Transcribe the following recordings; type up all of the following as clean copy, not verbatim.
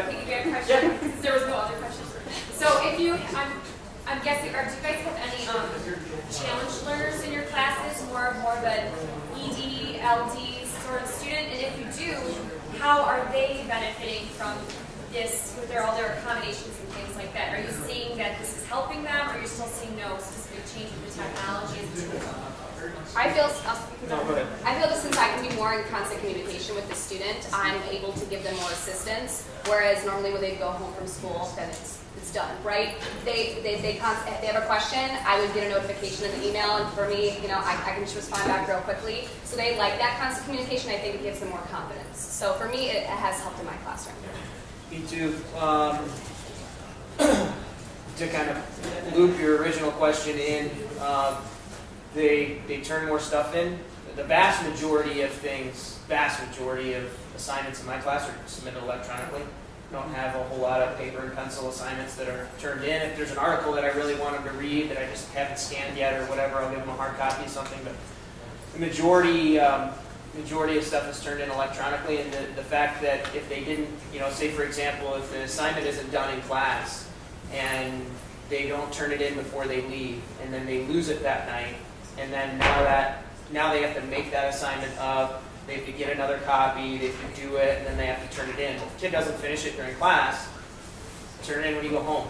piggyback question, because there was no other questions. So if you, I'm guessing, or do you guys have any challenged learners in your classes, more of an ED, LD sort of student? And if you do, how are they benefiting from this with all their accommodations and things like that? Are you seeing that this is helping them, or are you still seeing no specific change in the technology as a tool? I feel No, that since I can be more in constant communication with the student, I'm able to give them more assistance. Whereas normally when they go home from school, then it's done, right? They have a question, I would get a notification in the email, and for me, I can just respond back real quickly. So they like that constant communication. I think it gives them more confidence. So for me, it has helped in my classroom. Me too. To kind of loop your original question in, they turn more stuff in. The vast majority of assignments in my class are submitted electronically. Don't have a whole lot of paper and pencil assignments that are turned in. If there's an article that I really want them to read that I just haven't scanned yet or whatever, I'll give them a hard copy of something. But the majority of stuff is turned in electronically, and the fact that if they didn't, say for example, if the assignment isn't done in class and they don't turn it in before they leave, and then they lose it that night, and then now they have to make that assignment up, they have to get another copy, they have to do it, and then they have to turn it in. If the kid doesn't finish it during class, turn it in when you go home.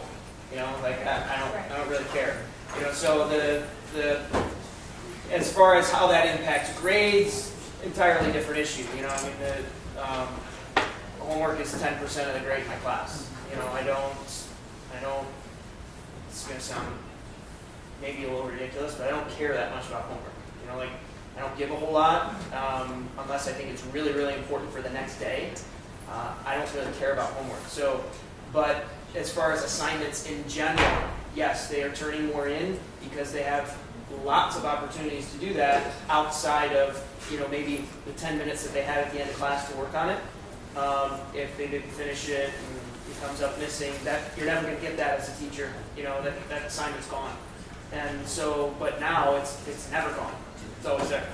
I don't really care. So the as far as how that impacts grades, entirely different issue. The homework is 10% of the grade in my class. I don't. It's going to sound maybe a little ridiculous, but I don't care that much about homework. I don't give a whole lot unless I think it's really, really important for the next day. I don't really care about homework. But as far as assignments in general, yes, they are turning more in because they have lots of opportunities to do that outside of maybe the 10 minutes that they had at the end of class to work on it. If they didn't finish it and it comes up missing, that you're never going to get that as a teacher. That assignment's gone. And so, but now it's never gone. It's always there.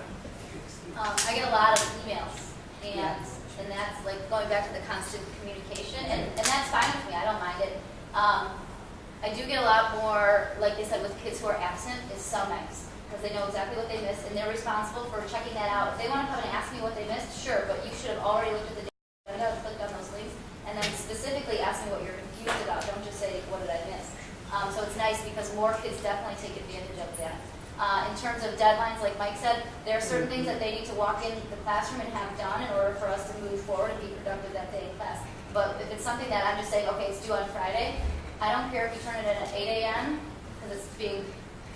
I get a lot of emails, and that's like going back to the constant communication, and that's fine with me. I don't mind it. I do get a lot more, like they said, with kids who are absent, is summaries, because they know exactly what they missed, and they're responsible for checking that out. If they want to come and ask me what they missed, sure, but you should have already looked at the data, clicked on those links, and then specifically ask me what you're confused about. Don't just say, what did I miss? So it's nice because more kids definitely take advantage of that. In terms of deadlines, like Mike said, there are certain things that they need to walk in the classroom and have done in order for us to move forward and be productive that day in class. But if it's something that I'm just saying, okay, it's due on Friday, I don't care if you turn it in at 8 a.m. because it's being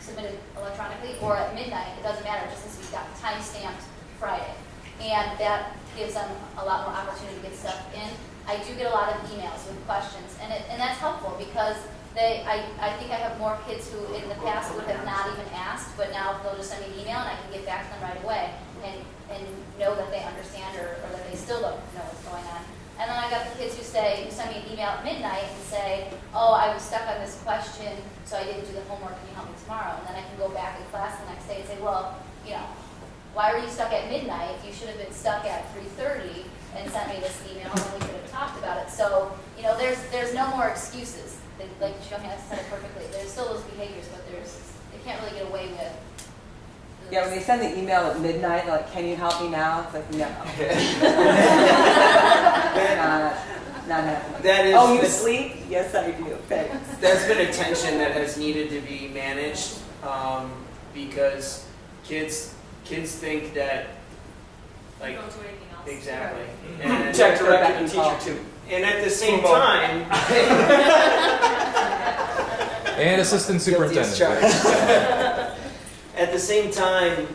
submitted electronically, or at midnight. It doesn't matter, just as we've got time-stamped Friday. And that gives them a lot more opportunity to get stuff in. I do get a lot of emails with questions, and that's helpful because I think I have more kids who in the past would have not even asked, but now they'll just send me an email and I can get back to them right away and know that they understand or that they still don't know what's going on. And then I got the kids who send me an email at midnight and say, oh, I was stuck on this question, so I didn't do the homework, can you help me tomorrow? And then I can go back in class the next day and say, well, why were you stuck at midnight? You should have been stuck at 3:30 and sent me this email and we could have talked about it. So, there's no more excuses. Like Johanna said it perfectly. There's still those behaviors, but they can't really get away with. Yeah, when they send the email at midnight, they're like, can you help me now? It's like, no. Not happening. That is, oh, you sleep? Yes, I do. Thanks. That's been a tension that has needed to be managed because kids think that, like, You don't do anything else. Exactly. And Check directly the teacher too. And at the same time, And assistant superintendent. at the same time,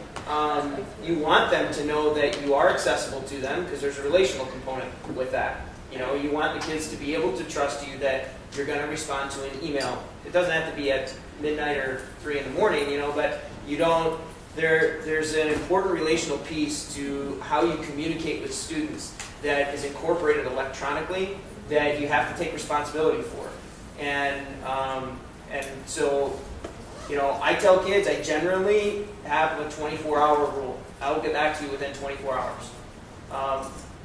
you want them to know that you are accessible to them because there's a relational component with that. You want the kids to be able to trust you that you're going to respond to an email. It doesn't have to be at midnight or 3 in the morning, but you don't. There's an important relational piece to how you communicate with students that is incorporated electronically that you have to take responsibility for. And so, I tell kids I generally have a 24-hour rule. I will get back to you within 24 hours.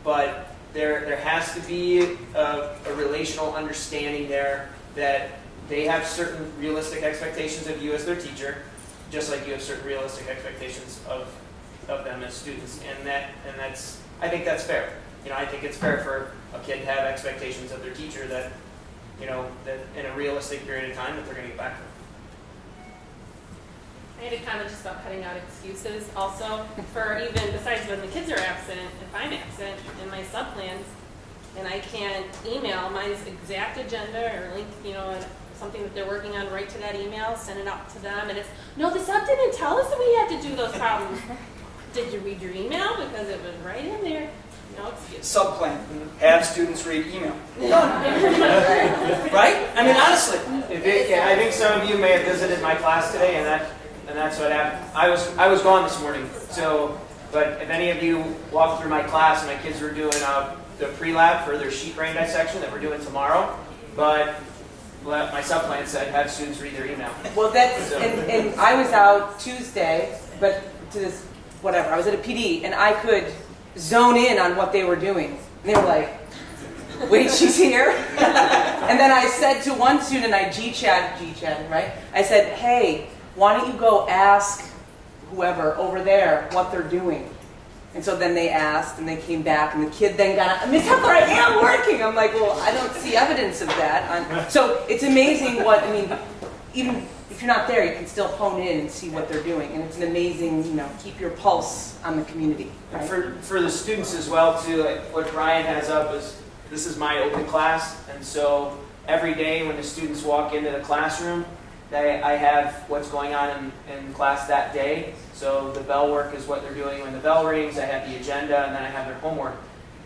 But there has to be a relational understanding there that they have certain realistic expectations of you as their teacher, just like you have certain realistic expectations of them as students, and that's I think that's fair. I think it's fair for a kid to have expectations of their teacher that that in a realistic period of time that they're going to get back to them. I had a comment just about cutting out excuses also for even besides when the kids are absent, if I'm absent in my sub plans and I can't email my exact agenda or link, something that they're working on right to that email, send it out to them, and it's, no, the sub didn't tell us that we had to do those problems. Did you read your email? Because it was right in there. No excuse. Subplan, have students read email. Right? I mean, honestly. I think some of you may have visited my class today, and that's what happened. I was gone this morning, but if any of you walked through my class, my kids were doing the pre-lab for their sheet brain dissection that we're doing tomorrow, but my subplan said have students read their email. Well, and I was out Tuesday, but to this, whatever, I was at a PD, and I could zone in on what they were doing. And they were like, wait, she's here? And then I said to one student, I G-chatted, right? I said, hey, why don't you go ask whoever over there what they're doing? And so then they asked, and they came back, and the kid then got, Miss Hepler, I am working. I'm like, well, I don't see evidence of that. So it's amazing even if you're not there, you can still hone in and see what they're doing. And it's an amazing, keep your pulse on the community. Right? And for the students as well, too, like what Brian has up is, this is my open class, and so every day when the students walk into the classroom, I have what's going on in class that day. So the bell work is what they're doing when the bell rings. I have the agenda, and then I have their homework.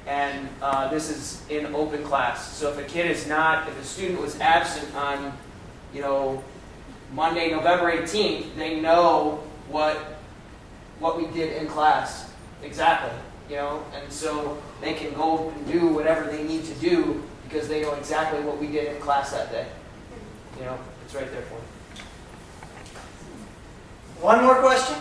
And this is in open class. So if if a student was absent on, Monday, November 18th, they know what we did in class exactly, and so they can go and do whatever they need to do because they know exactly what we did in class that day. It's right there for them. One more question?